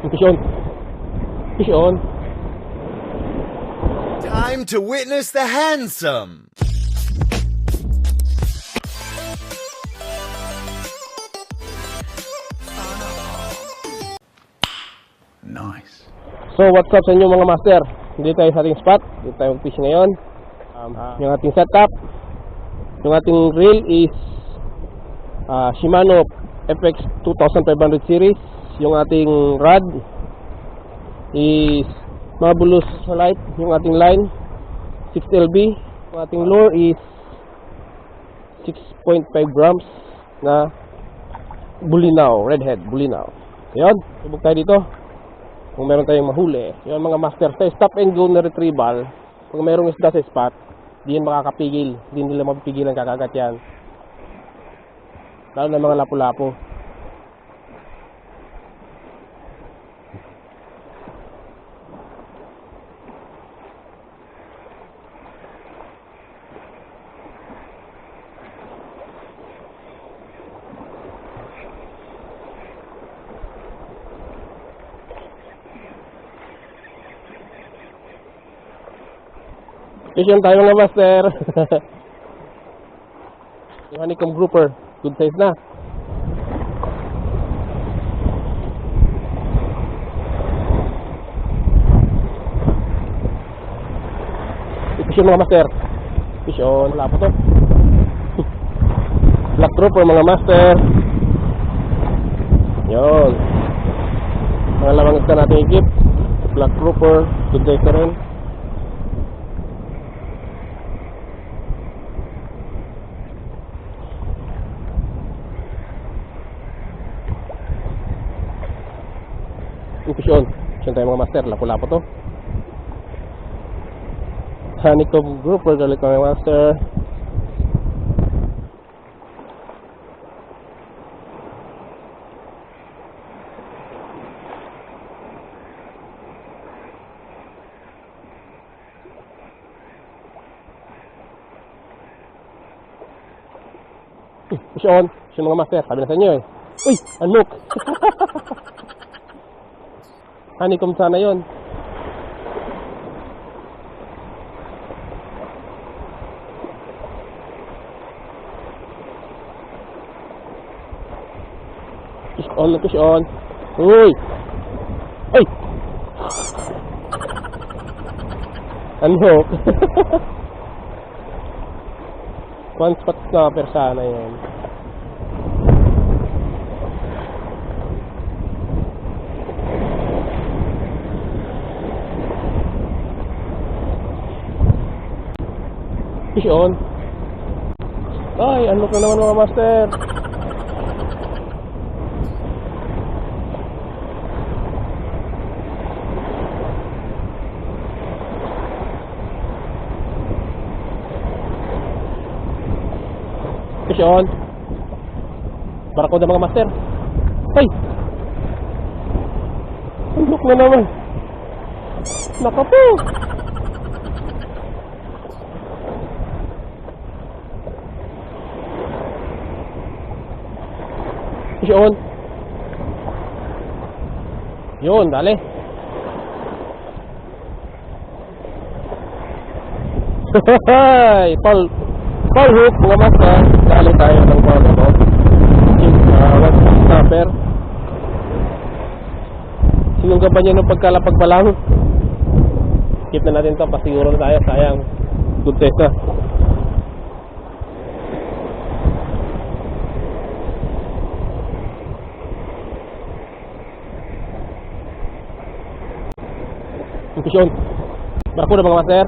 Fish on. Fish on. Time to witness the handsome. Nice. So what's up sa inyo mga master? Dito tayo sa ating spot. Dito tayo mag-fish ngayon. Yung ating setup, yung ating reel is Shimano FX 2500 series. Yung ating rod is Mabulus Light. Yung ating line 6LB. Yung ating lure is 6.5 grams na bulinaw, redhead bulinaw. Yun, subok tayo dito kung meron tayong mahuli. Yun mga master, sa stop and go na retrieval, kung merong isda sa spot, di yan makakapigil, di nila mapipigilan kakagat yan, lalo na mga lapu-lapu. Fishing tayo mga master. Yung honeycomb grouper, good size na. Fishing mga master. Fish on, wala po to. Black grouper mga master. Yun. Mga lamang isda natin i-keep. Black grouper, good size na rin. Fish on. Fish on tayo mga master. Lapo-lapo to. Honeycomb grouper. Galit mga master. Fish on. Fish on mga master. Sabi na sa inyo eh. Uy! Unlock! Honeycomb sana yun. Fish on, fish on. Uy! Ay! Unhook. One spot snapper sana yun. Fish on. Ay, unlock na naman mga master. Fish on. Barakuda mga master. Ay! Unlock na naman. Naka po. Fish on. Yun, dali. Hey, Paul hook mga master. Dali tayo ng mga ito. One snapper. Sinungga pa niya ng pagkalapag pa lang. Keep na natin ito. Pasiguro na tayo. Sayang. Good test na. Fish on. Barakuda mga master.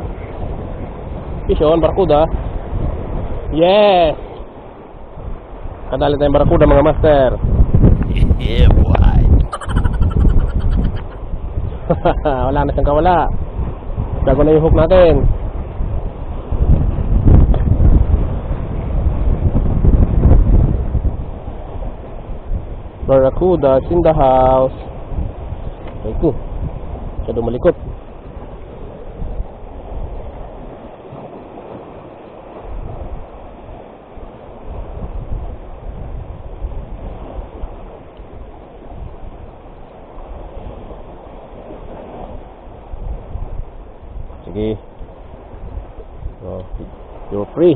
Fish on, barakuda. Yes. Kadali tayong barakuda mga master. Yeah, boy. Wala na siyang kawala. Bago na yung hook natin. Barakuda in the house. Ay ko. Siya dumalikot. Sige. Oh, you're free.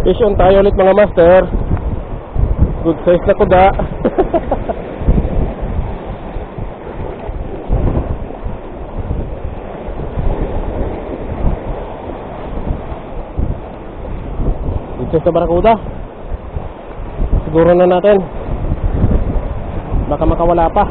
Fish on tayo ulit mga master. Good size na kuda. Good size na barakuda. Siguro na natin. Baka makawala pa.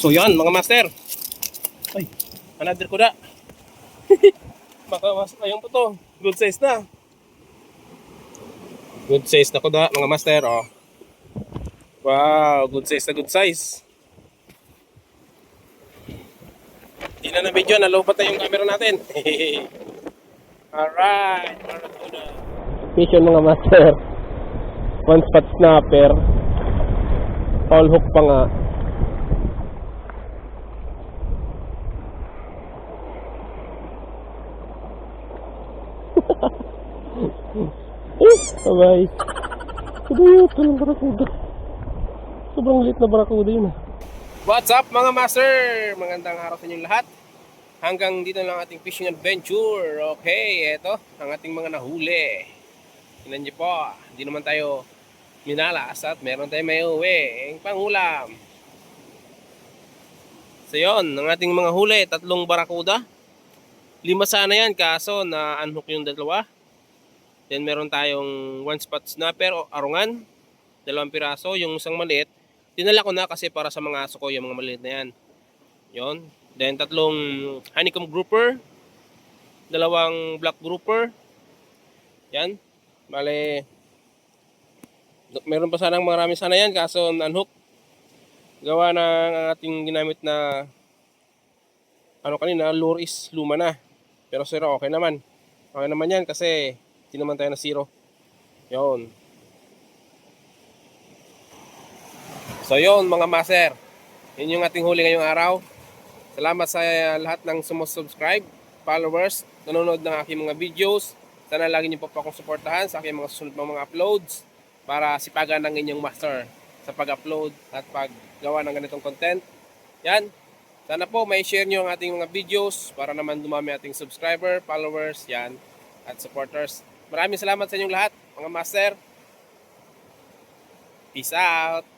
So yan mga master. Ay, another kuda. Baka mas ayun po to. Good size na. Good size na kuda mga master. Oh. Wow, good size na good size. Tingnan na video, nalobat na yung camera natin. Alright, barakuda. Fish on mga master. One spot snapper. All hook pa nga. Bye-bye. Ito ng barakuda. Sobrang liit na barakuda yun. What's up mga master? Magandang araw sa inyong lahat. Hanggang dito lang ating fishing adventure. Okay, eto ang ating mga nahuli. Tingnan niyo po, hindi naman tayo minalas at meron tayong may uwi. Panghulam. So yun, ang ating mga huli, 3 barakuda. 5 sana yan, kaso na-unhook yung 2. Then meron tayong 1 spot snapper o arungan, 2 piraso. Yung isang maliit, dinala ko na kasi para sa mga aso ko yung mga maliit na yan. Yun. Then 3 honeycomb grouper, 2 black grouper. Yan. Bale, meron pa sanang marami sana yan, kaso na-unhook. Gawa ng ating ginamit na kanina, lure is luma na. Pero sir, okay naman. Okay naman yan kasi hindi naman tayo na zero. Yun. So yun mga master. Yun yung ating huli ngayong araw. Salamat sa lahat ng sumusubscribe, followers, nanonood ng aking mga videos. Sana lagi niyo po akong suportahan sa aking mga susunod mga uploads para sipagan ng inyong master sa pag-upload at paggawa ng ganitong content. Yan. Sana po may share nyo ang ating mga videos para naman dumami ating subscriber, followers, yan, at supporters. Maraming salamat sa inyong lahat, mga master. Peace out!